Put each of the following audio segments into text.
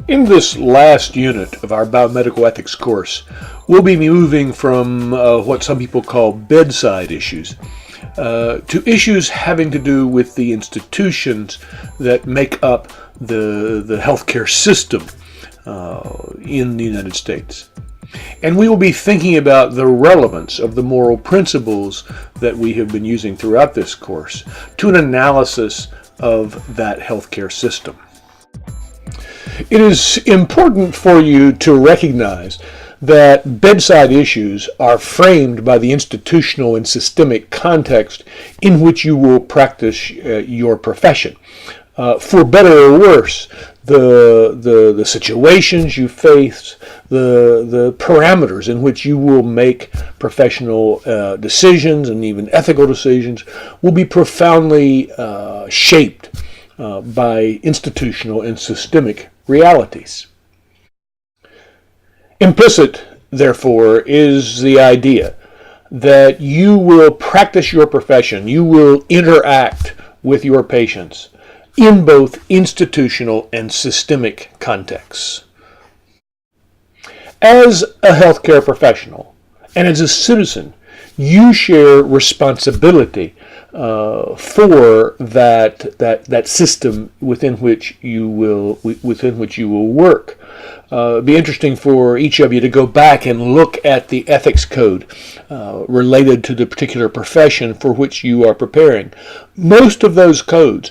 In this last unit of our biomedical ethics course, we'll be moving from what some people call bedside issues to issues having to do with the institutions that make up the healthcare system in the United States. And we will be thinking about the relevance of the moral principles that we have been using throughout this course to an analysis of that healthcare system. It is important for you to recognize that bedside issues are framed by the institutional and systemic context in which you will practice your profession. For better or worse, the situations you face, the parameters in which you will make professional decisions and even ethical decisions will be profoundly shaped by institutional and systemic realities. Implicit, therefore, is the idea that you will practice your profession, you will interact with your patients in both institutional and systemic contexts. As a healthcare professional and as a citizen, you share responsibility for that system within which you will work. It'd be interesting for each of you to go back and look at the ethics code related to the particular profession for which you are preparing. Most of those codes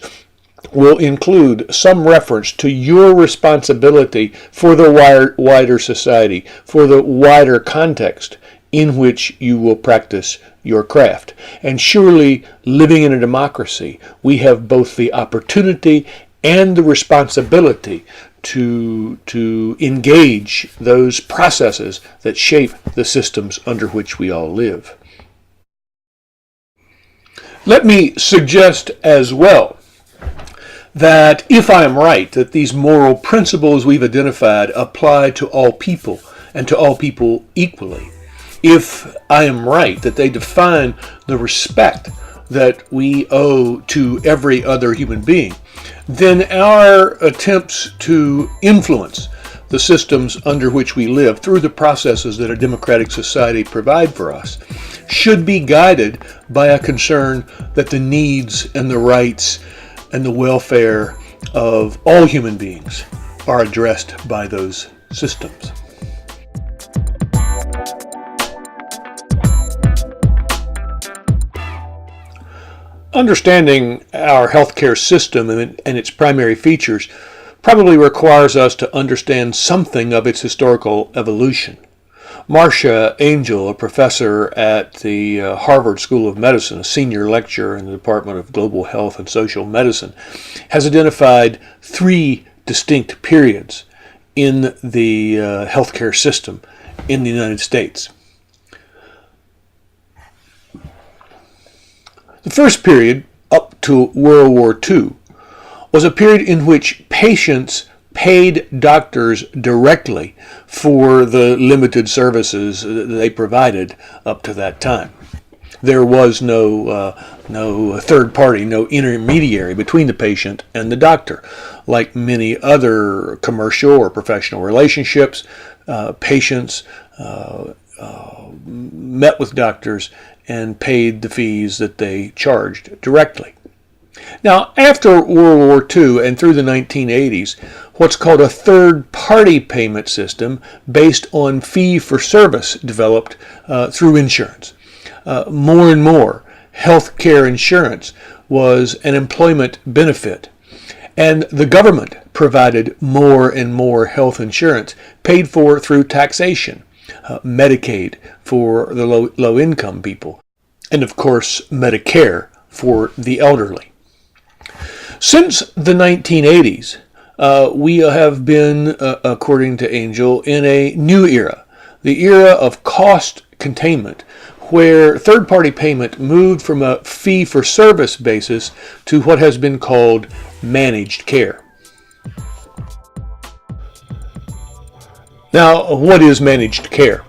will include some reference to your responsibility for the wider society, for the wider context in which you will practice your craft. And surely, living in a democracy, we have both the opportunity and the responsibility to engage those processes that shape the systems under which we all live. Let me suggest as well that if I am right, that these moral principles we've identified apply to all people and to all people equally. If I am right, that they define the respect that we owe to every other human being, then our attempts to influence the systems under which we live through the processes that a democratic society provide for us should be guided by a concern that the needs and the rights and the welfare of all human beings are addressed by those systems. Understanding our healthcare system and its primary features probably requires us to understand something of its historical evolution. Marcia Angell, a professor at the Harvard School of Medicine, a senior lecturer in the Department of Global Health and Social Medicine, has identified three distinct periods in the healthcare system in the United States. The first period, up to World War II, was a period in which patients paid doctors directly for the limited services that they provided up to that time. There was no third party, no intermediary between the patient and the doctor. Like many other commercial or professional relationships, patients met with doctors and paid the fees that they charged directly. Now, after World War II and through the 1980s, what's called a third-party payment system based on fee-for-service developed through insurance. More and more, healthcare insurance was an employment benefit, and the government provided more and more health insurance paid for through taxation. Medicaid for the low-income people, and of course Medicare for the elderly. Since the 1980s, we have been, according to Angell, in a new era, the era of cost containment, where third-party payment moved from a fee-for-service basis to what has been called managed care. Now, what is managed care?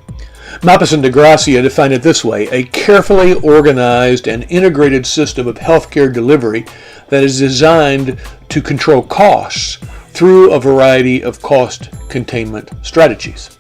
Mappas de Gracia defined it this way: a carefully organized and integrated system of healthcare delivery that is designed to control costs through a variety of cost containment strategies.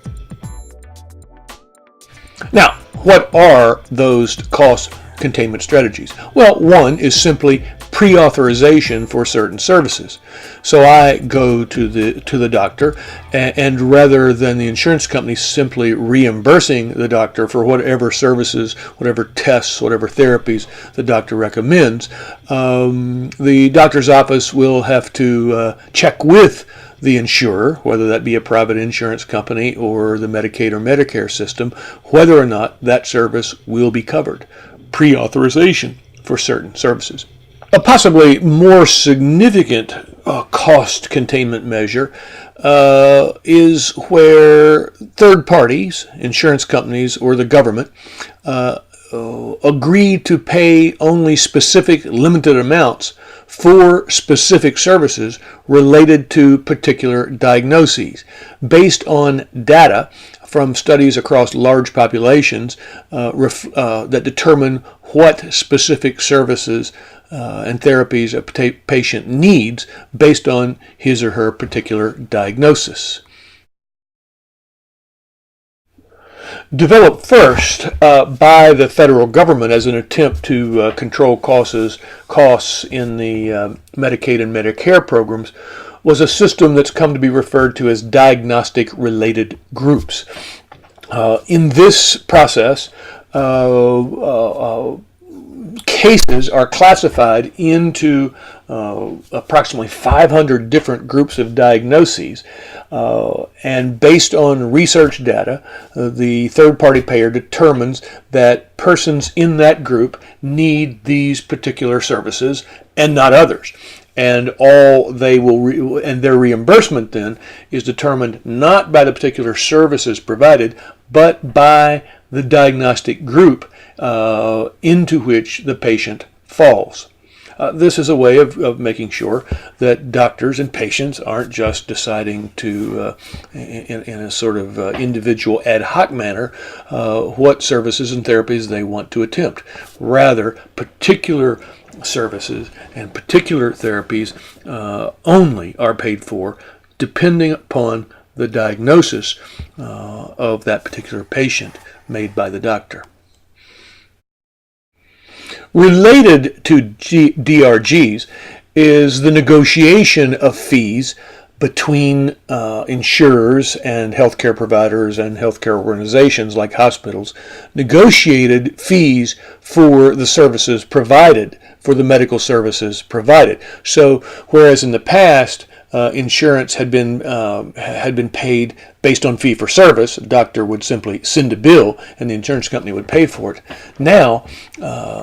Now, what are those cost containment strategies? Well, one is simply pre-authorization for certain services. So I go to the doctor, and rather than the insurance company simply reimbursing the doctor for whatever services, whatever tests, whatever therapies the doctor recommends, the doctor's office will have to check with the insurer, whether that be a private insurance company or the Medicaid or Medicare system, whether or not that service will be covered. Pre-authorization for certain services. A possibly more significant cost containment measure is where third parties, insurance companies or the government, agree to pay only specific limited amounts for specific services related to particular diagnoses based on data from studies across large populations that determine what specific services and therapies a patient needs based on his or her particular diagnosis. Developed first by the federal government as an attempt to control costs in the Medicaid and Medicare programs, was a system that's come to be referred to as diagnostic-related groups. In this process, cases are classified into approximately 500 different groups of diagnoses, and based on research data, the third-party payer determines that persons in that group need these particular services and not others. And their reimbursement then is determined not by the particular services provided, but by the diagnostic group into which the patient falls. This is a way of making sure that doctors and patients aren't just deciding to, in a sort of individual ad hoc manner, what services and therapies they want to attempt. Rather, particular services and particular therapies only are paid for depending upon the diagnosis of that particular patient made by the doctor. Related to DRGs is the negotiation of fees between insurers and healthcare providers and healthcare organizations like hospitals, negotiated fees for the services provided, for the medical services provided. So whereas in the past, insurance had been paid based on fee for service, a doctor would simply send a bill and the insurance company would pay for it. Now,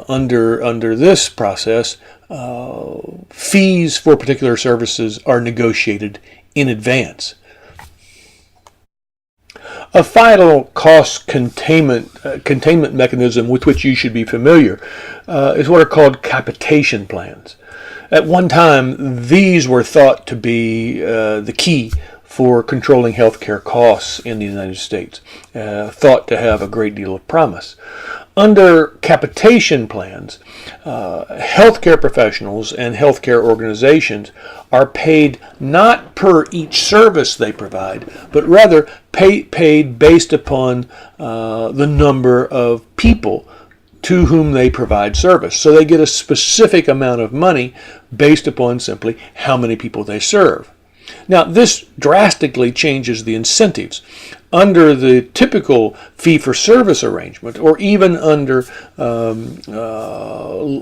under this process, fees for particular services are negotiated in advance. A final cost containment mechanism with which you should be familiar is what are called capitation plans. At one time, these were thought to be the key for controlling healthcare costs in the United States, thought to have a great deal of promise. Under capitation plans, healthcare professionals and healthcare organizations are paid not per each service they provide, but rather paid based upon the number of people to whom they provide service. So they get a specific amount of money based upon simply how many people they serve. Now, this drastically changes the incentives. Under the typical fee-for-service arrangement, or even under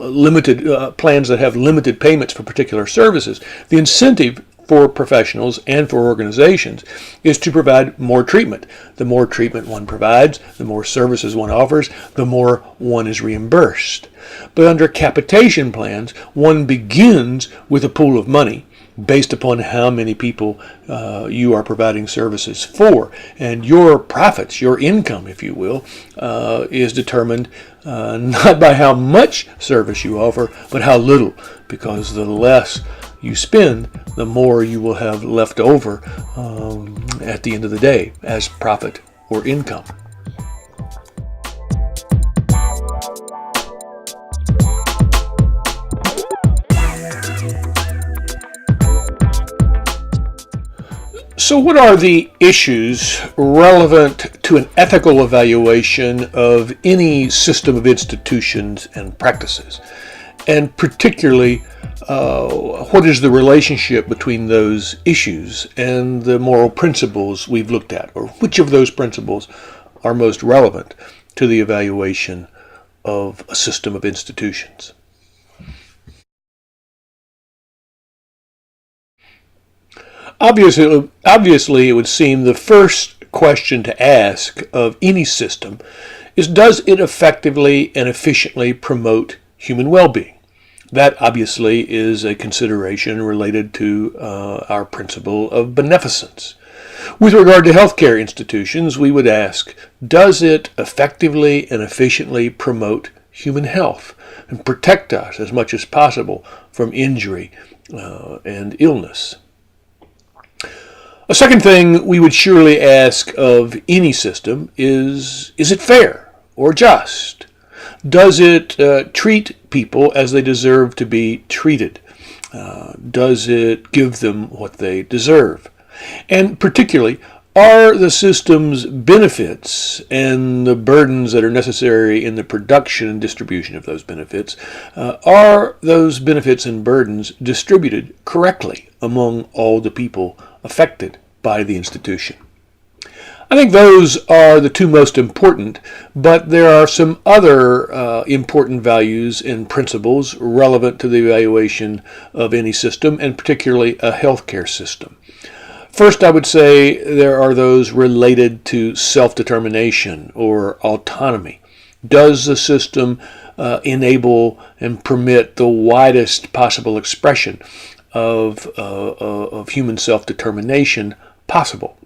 limited plans that have limited payments for particular services, the incentive for professionals and for organizations is to provide more treatment. The more treatment one provides, the more services one offers, the more one is reimbursed. But under capitation plans, one begins with a pool of money based upon how many people you are providing services for. And your profits, your income, if you will, is determined not by how much service you offer, but how little, because the less you spend, the more you will have left over at the end of the day as profit or income. So what are the issues relevant to an ethical evaluation of any system of institutions and practices? And particularly, what is the relationship between those issues and the moral principles we've looked at? Or which of those principles are most relevant to the evaluation of a system of institutions? Obviously, it would seem the first question to ask of any system is, does it effectively and efficiently promote human well-being? That obviously is a consideration related to our principle of beneficence. With regard to healthcare institutions, we would ask, does it effectively and efficiently promote human health and protect us as much as possible from injury and illness? A second thing we would surely ask of any system is it fair or just? Does it treat people as they deserve to be treated? Does it give them what they deserve? And particularly, are the system's benefits and the burdens that are necessary in the production and distribution of those benefits, are those benefits and burdens distributed correctly among all the people affected by the institution? I think those are the two most important, but there are some other important values and principles relevant to the evaluation of any system, and particularly a healthcare system. First, I would say there are those related to self-determination or autonomy. Does the system enable and permit the widest possible expression of human self-determination possible?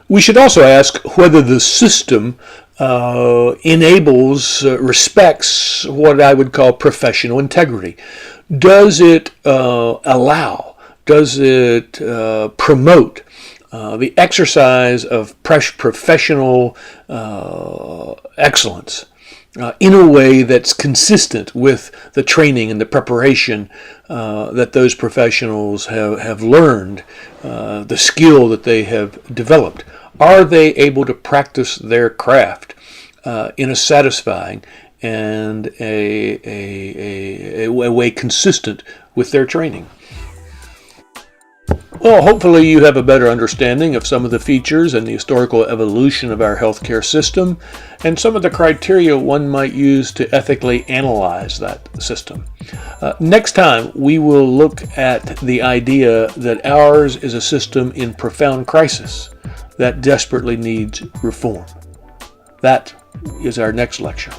We should also ask whether the system enables, respects what I would call professional integrity. Does it allow, does it promote the exercise of professional excellence in a way that's consistent with the training and the preparation that those professionals have learned, the skill that they have developed? Are they able to practice their craft in a satisfying and a way consistent with their training? Well, hopefully you have a better understanding of some of the features and the historical evolution of our healthcare system and some of the criteria one might use to ethically analyze that system. Next time, we will look at the idea that ours is a system in profound crisis that desperately needs reform. That is our next lecture.